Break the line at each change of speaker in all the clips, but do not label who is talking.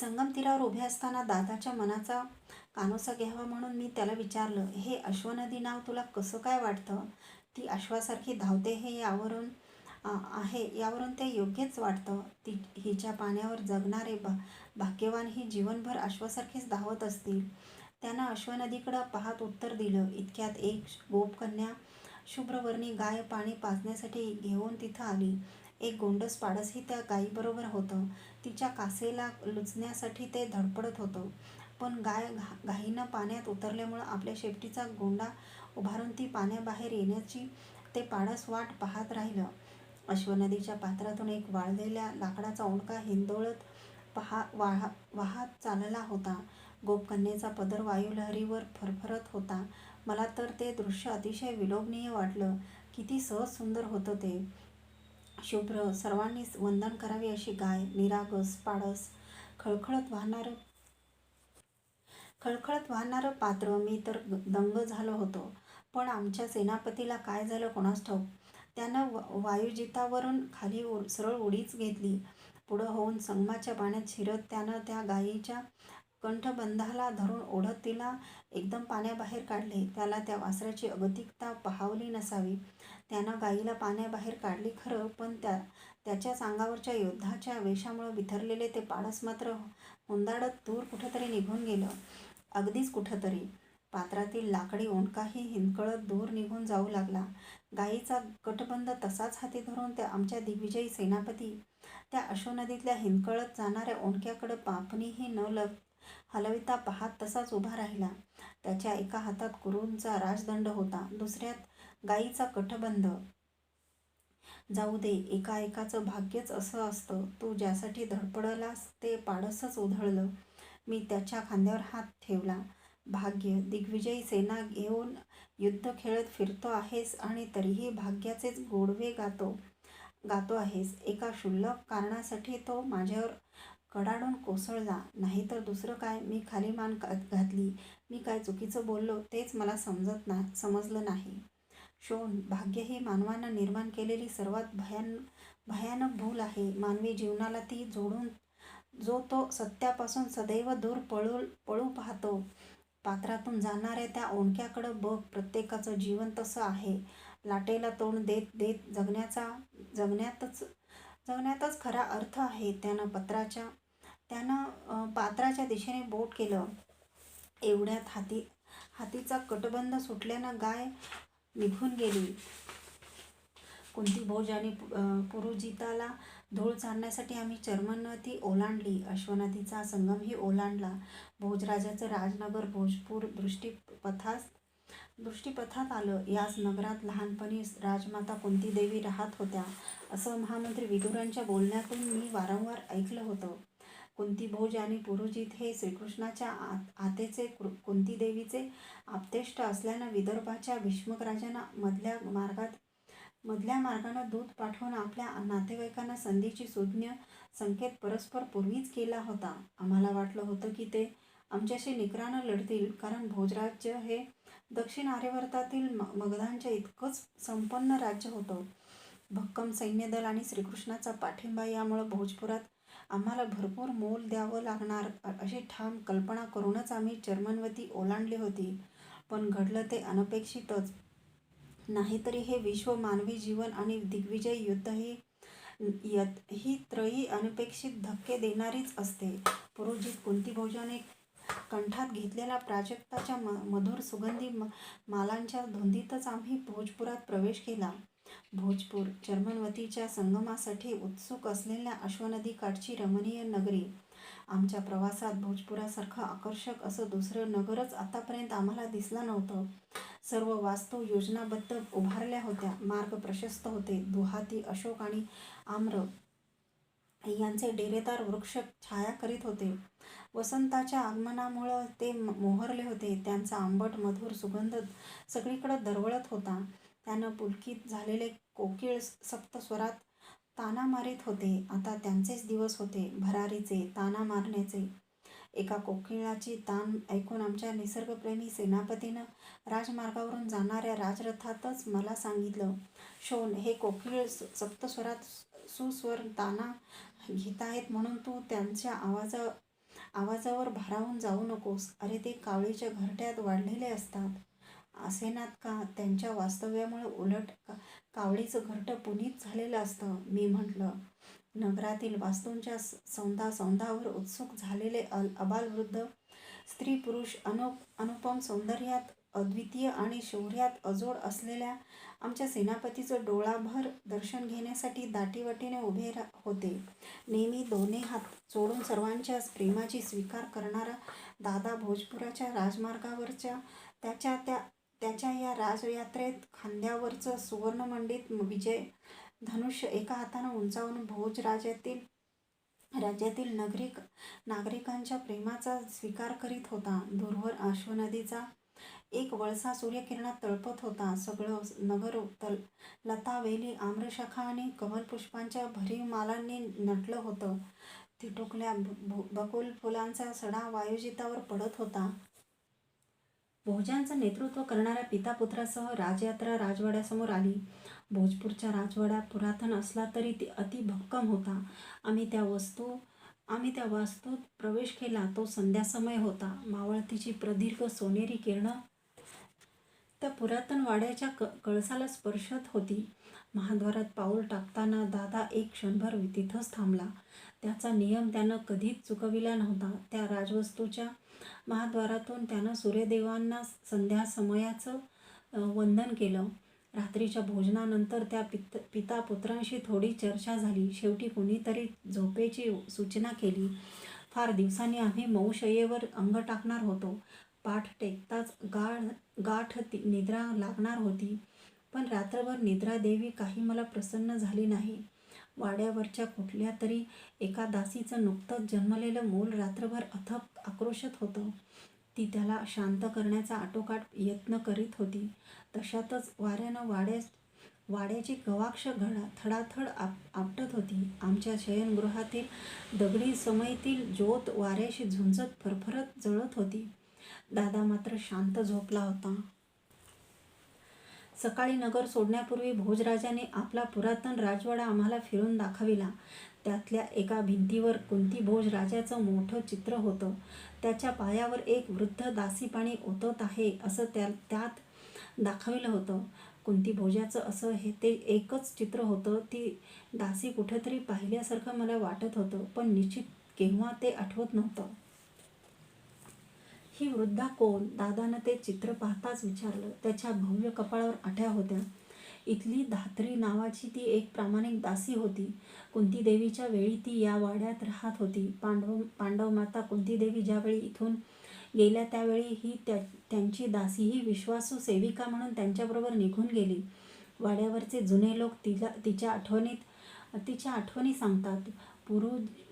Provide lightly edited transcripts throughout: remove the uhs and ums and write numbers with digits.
संगम तीरावर उभे असताना दादाच्या मनाचा कानोसा घ्यावा म्हणून मी त्याला विचारलं, हे अश्वनदी नाव तुला कसं काय वाटतं? ती अश्वासारखी धावते हे यावरून ते योग्यच वाटतं. हिच्या पाण्यावर जगणारे भाग्यवान ही जीवनभर अश्वासारखीच धावत असतील. त्यानं अश्वनदीकडं पाहत उत्तर दिलं. इतक्यात एक गोपकन्या शुभ्रवर्णी गाय पाणी पाजण्यासाठी घेऊन तिथं आली. एक गोंडस पाडसही त्या गायीबरोबर होतं. तिच्या कासेला लुचण्यासाठी ते धडपडत होतं, पण गाय घाईनं पाण्यात उतरल्यामुळं आपल्या शेपटीचा गोंडा उभारून ती पाण्याबाहेर येण्याची ते पाडस वाट पाहत राहिलं. अश्वनदीच्या पात्रातून एक वाळलेल्या लाकडाचा ओंडका हिंदोळत वाहत चालला होता. गोपकन्येचा पदर वायुलहरीवर फरफरत होता. मला तर ते दृश्य अतिशय विलोभनीय वाटलं. किती सहज सुंदर होतं ते. शुभ्र, सर्वांनी वंदन करावे अशी गाय, निरागस पाडस, खळखळत वाहणारं पात्र. मी तर दंग झालो होतो. पण आमच्या सेनापतीला काय झालं कोणास ठाऊक. त्यानं वायुजितावरून खाली सरळ उडीच घेतली. पुढं होऊन संगमाच्या पाण्यात शिरत त्यानं त्या गायीच्या कंठबंधाला धरून ओढत तिला एकदम पाण्याबाहेर काढले. त्याला त्या वासराची अगतिकता पाहावली नसावी. त्यानं गायीला पाण्याबाहेर काढली खरं, पण त्याच्याच अंगावरच्या योद्धाच्या वेशामुळं बिथरलेले ते पाडस मात्र हुंदाडत दूर कुठंतरी निघून गेलं. अगदीच कुठंतरी. पात्रातील लाकडी ओंडकाही हिंदकळत दूर निघून जाऊ लागला. गायीचा कटबंध तसाच हाती धरून आमच्या दिग्विजयी सेनापती त्या अश्वनदीतल्या हिंदकळत जाणाऱ्या ओंडक्याकडं पापणीही न हलविता पाहत तसाच उभा राहिला. त्याच्या एका हातात कुरूंचा राजदंड होता, दुसऱ्यात गायीचा कटबंध. जाऊ दे, एकाचं भाग्यच असं असतं. तू ज्यासाठी धडपडलास ते पाडसच उधळलं. मी त्याच्या खांद्यावर हात ठेवला. भाग्य, दिग्विजयी सेना घेऊन युद्ध खेळत फिरतो आहेस आणि तरीही भाग्याचेच गोडवे गातो आहेस. एका क्षुल्लक कारणासाठी तो माझ्यावर कडाडून कोसळला, नाहीतर दुसरं काय. मी खाली मान घातली. मी काय चुकीचं बोललो तेच मला समजलं नाही. शोन, भाग्य ही मानवानं निर्माण केलेली सर्वात भयानक भूल आहे. मानवी जीवनाला ती जोडून जो तो सत्यापासून सदैव दूर पळू पाहतो. पात्रातून जाणाऱ्या त्या ओंडक्याकडं बघ. प्रत्येकाचं जीवन तसं आहे. लाटेला तोंड देत देत जगण्यातच खरा अर्थ आहे. त्यानं पात्राच्या दिशेने बोट केलं. एवढ्यात हातीचा कटबंध सुटल्यानं गाय निघून गेली. कुंतीभोज आणि पुरुजिताला धूळ चारण्यासाठी आम्ही चर्मनवती ओलांडली. अश्वनदीचा संगमही ओलांडला. भोजराजाचं राजनगर भोजपूर दृष्टीपथात आलं. याच नगरात लहानपणी राजमाता कुंतीदेवी राहत होत्या, असं महामंत्री विदुरांच्या बोलण्यातून मी वारंवार ऐकलं होतं. कुंतीभोज आणि पुरुजित हे श्रीकृष्णाच्या आतेचे कुंतीदेवीचे आप्तेष्ट असल्यानं विदर्भाच्या भीष्मक राजांना मधल्या मार्गानं दूत पाठवून आपल्या नातेवाईकांना संधीची सुज्ञ संकेत परस्पर पूर्वीच केला होता. आम्हाला वाटलं होतं की ते आमच्याशी निकरानं लढतील, कारण भोजराज्य हे दक्षिण आर्यावर्तातील मगधांच्या इतकंच संपन्न राज्य होतं. भक्कम सैन्यदल आणि श्रीकृष्णाचा पाठिंबा यामुळं भोजपुरात आम्हाला भरपूर मोल द्यावं लागणार अशी ठाम कल्पना करूनच आम्ही चर्मनवती ओलांडली होती. पण घडलं ते अनपेक्षितच. नाहीतरी हे विश्व, मानवी जीवन आणि दिग्विजयी युद्ध ही त्रयी अनपेक्षित धक्के देणारीच असते. पुरोजित कुंतीभोजाने कंठात घेतलेल्या प्राजक्ताच्या मधुर सुगंधी मालांच्या धुंदीतच आम्ही भोजपुरात प्रवेश केला. भोजपूर, चर्मनवतीच्या संगमासाठी उत्सुक असलेल्या अश्वनदीकाठची रमणीय नगरी. आमच्या प्रवासात भोजपुरासारखं आकर्षक असं दुसरं नगरच आतापर्यंत आम्हाला दिसलं नव्हतं. सर्व वास्तू योजनाबद्ध उभारल्या होत्या. मार्ग प्रशस्त होते. दुहाती अशोक आणि आम्र यांचे डेरेदार वृक्ष छाया करीत होते. वसंताच्या आगमनामुळं ते मोहरले होते. त्यांचा आंबट मधुर सुगंध सगळीकडे दरवळत होता. त्यानं पुलकित झालेले कोकिळ सप्त स्वरात ताना मारीत होते. आता त्यांचेच दिवस होते, भरारीचे, ताना मारण्याचे. एका कोकिळाची तान ऐकून आमच्या निसर्गप्रेमी सेनापतीनं राजमार्गावरून जाणाऱ्या राजरथातच मला सांगितलं, शोन, हे कोकिळ सप्तस्वरात सुस्वर ताना घेतायत म्हणून तू त्यांच्या आवाजावर भारावून जाऊ नकोस. अरे ते कावळीच्या घरट्यात वाढलेले असतात. असेनात का? त्यांच्या वास्तव्यामुळे उलट कावळीचं घरटं पुनीत झालेलं असतं, मी म्हटलं. नगरातील वास्तूंच्या सौंदावर उत्सुक झालेले अबालवृद्ध स्त्री पुरुष अनुपम सौंदर्यात अद्वितीय आणि शौर्यात अजोड असलेल्या आमच्या सेनापतीचं डोळाभर दर्शन घेण्यासाठी दाटीवाटीने उभे होते. नेहमी दोन्ही हात जोडून सर्वांच्या प्रेमाची स्वीकार करणारा दादा भोजपुराच्या राजमार्गावरच्या त्याच्या या राजयात्रेत खांद्यावरचं सुवर्णमंडित विजय धनुष्य एका हातानं उंचावून भोज राज्यातील नागरिकांच्या प्रेमाचा स्वीकार करीत होता. दूरवर अश्वनदीचा एक वळसा सूर्यकिरणात तळपत होता. सगळं नगर लतावेली, आम्रशाखा आणि कमलपुष्पांच्या भरीव मालांनी नटलं होतं. तिटुकल्या बकुल फुलांचा सडा वायुजितावर पडत होता. भोजांचं नेतृत्व करणाऱ्या पितापुत्रासह राजयात्रा राजवाड्यासमोर आली. भोजपूरचा राजवाडा पुरातन असला तरी ती अतिभक्कम होता. आम्ही त्या वास्तूत प्रवेश केला. तो संध्यासमय होता. मावळतीची प्रदीर्घ सोनेरी किरणं त्या पुरातन वाड्याच्या कळसाला स्पर्शत होती. महाद्वारात पाऊल टाकताना दादा एक क्षणभर तिथंच थांबला. त्याचा नियम त्यानं कधीच चुकविला नव्हता. त्या राजवस्तूच्या महाद्वारातून त्यानं सूर्यदेवांना संध्यासमयाचं वंदन केलं. रात्रीच्या भोजनानंतर त्या पितापुत्रांशी थोडी चर्चा झाली. शेवटी कुणीतरी झोपेची सूचना केली. फार दिवसांनी आम्ही मऊशय्येवर अंग टाकणार होतो. पाठ टेकताच गाठ निद्रा लागणार होती. पण रात्रभर निद्रा देवी काही मला प्रसन्न झाली नाही. वाड्यावरच्या कुठल्या तरी एका दासीचं नुकतंच जन्मलेलं मूल रात्रभर अथक आक्रोशत होतं. ती त्याला शांत करण्याचा आटोकाट यत्न करीत होती. तशातच वाऱ्यानं वाड्याची गवाक्ष थडाथड आपटत होती. आमच्या शयनगृहातील दगडी समईतील ज्योत वाऱ्याशी झुंजत फरफरत जळत होती. दादा मात्र शांत झोपला होता. सकाळी नगर सोडण्यापूर्वी भोजराजाने आपला पुरातन राजवाडा आम्हाला फिरून दाखविला. त्यातल्या एका भिंतीवर कुंती भोज राजाचं मोठं चित्र होतं. त्याच्या पायावर एक वृद्ध दासी पाणी ओतत आहे असं त्यात दाखविलं होतं. कुंती भोजाचं असं ते एकच चित्र होतं. ती दासी कुठंतरी पाहिल्यासारखं मला वाटत होतं, पण निश्चित केव्हा ते आठवत नव्हतं. ही वृद्धा कोण? दादानं ते चित्र पाहताच विचारलं. त्याच्या भव्य कपाळावर आठ्या होत्या. इथली धात्री नावाची ती एक प्रामाणिक दासी होती. कुंतीदेवीच्या वेळी ती या वाड्यात राहत होती. पांडवमाता कुंतीदेवी ज्यावेळी इथून गेल्या त्यावेळी ही त्यांची दासी ही विश्वासू सेविका म्हणून त्यांच्याबरोबर निघून गेली. वाड्यावरचे जुने लोक तिच्या आठवणी सांगतात.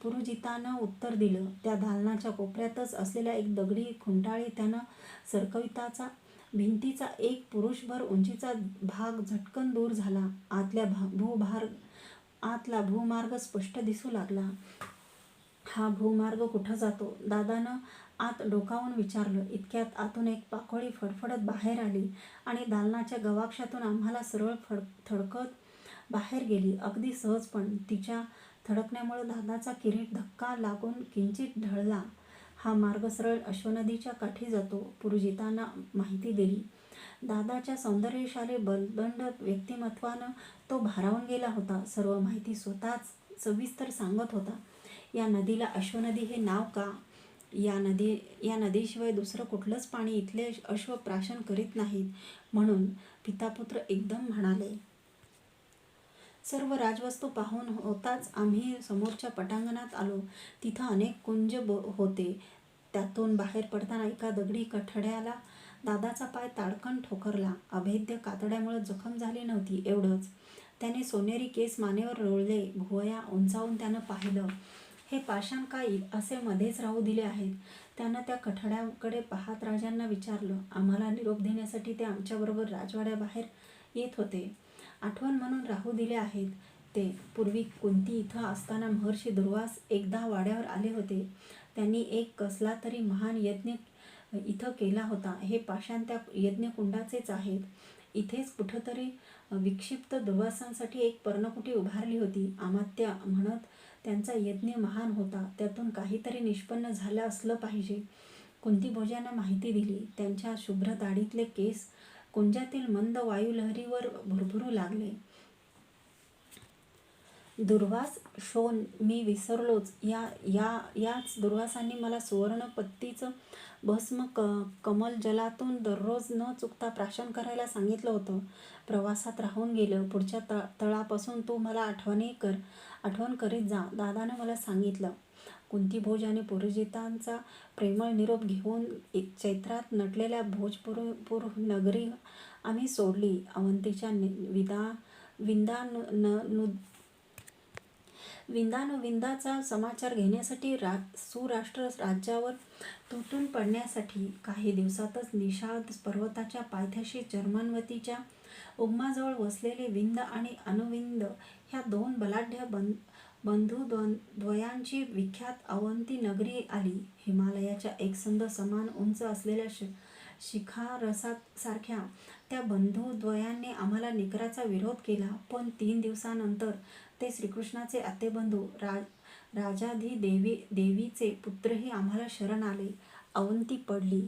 पुरुजितानं उत्तर दिलं. त्या दालनाच्या कोपऱ्यातच असलेल्या एक दगडी खुंटाळी त्यानं सरकविताचा भिंतीचा एक पुरुषभर उंचीचा भाग झटकन दूर झाला. आतला भूमार्ग स्पष्ट दिसू लागला. हा भूमार्ग कुठं जातो? दादानं आत डोकावून विचारलं. इतक्यात आतून एक पाकोळी फडफडत बाहेर आली आणि दालनाच्या गवाक्षातून आम्हाला सरळ थडकत बाहेर गेली. अगदी सहजपण. तिच्या थडकण्यामुळे दादाचा किरीट धक्का लागून किंचित ढळला. हा मार्ग सरळ अश्वनदीच्या काठी जातो, पुरुजितानं माहिती दिली. दादाच्या सौंदर्यशाली बलदंड व्यक्तिमत्वानं तो भारावून गेला होता. सर्व माहिती स्वतःच सविस्तर सांगत होता. या नदीला अश्वनदी हे नाव का? या नदीशिवाय दुसरं कुठलंच पाणी इथले अश्व प्राशन करीत नाहीत म्हणून पितापुत्र एकदम म्हणाले. सर्व राजवस्तू पाहून होताच आम्ही समोरच्या पटांगणात आलो. तिथं अनेक कुंज होते. त्यातून बाहेर पडताना एका दगडी कठड्याला दादाचा पाय ताडकन ठोकरला. अभेद्य कातड्यामुळे जखम झाली नव्हती, एवढंच. त्याने सोनेरी केस मानेवर रोवले. भुवया उंचावून त्यानं पाहिलं. हे पाषाण का असे मध्येच राहू दिले आहेत? त्यानं त्या कठड्याकडे पाहत राजांना विचारलं. आम्हाला निरोप देण्यासाठी ते आमच्याबरोबर राजवाड्याबाहेर येत होते. आठवण म्हणून राहू दिले आहेत ते. पूर्वी कुंती इथं असताना महर्षी दुर्वास एकदा वाड्यावर आले होते. त्यांनी एक कसला तरी महान यज्ञ इथं केला होता. हे पाषाण त्या यज्ञकुंडाचेच आहेत. इथेच कुठंतरी विक्षिप्त दुर्वासांसाठी एक पर्णकुटी उभारली होती. अमात्य म्हणत त्यांचा यज्ञ महान होता, त्यातून काहीतरी निष्पन्न झालं असलं पाहिजे. कुंतीभोजांना माहिती दिली. त्यांच्या शुभ्र दाढीतले केस कुंजातील मंद वायुलहरीवर भुरभुरू लागले. दुर्वास शोन मी विसरलोच. याच दुर्वासांनी मला सुवर्ण पत्तीचं भस्म कमल जलातून दररोज न चुकता प्राशन करायला सांगितलं होतं. प्रवासात राहून गेलं. पुढच्या तळापासून तू मला आठवण करीत जा, दादानं मला सांगितलं. कुंतीभोज आणि पुरोजितांचा प्रेमळ निरोप घेऊन चैत्रात नटलेल्या भोजपूर नगरी आम्ही सोडली. अवंतीच्या विंदानुविंदाचा समाचार घेण्यासाठी, सुराष्ट्र राज्यावर तुटून पडण्यासाठी. काही दिवसातच निषाद पर्वताच्या पायथ्याशी जर्मनवतीच्या उगमाजवळ वसलेले विंद आणि अनुविंद ह्या दोन बलाढ्य बंधुद्वयांची विख्यात अवंती नगरी आली. हिमालयाच्या एकसंध समान उंच असलेल्या शिखरासारख्या त्या बंधुद्वयांनी आम्हाला निकराचा विरोध केला. पण 3 दिवसांनंतर ते श्रीकृष्णाचे आतेबंधू राजाधिदेवीचे पुत्रही आम्हाला शरण आले. अवंती पडली.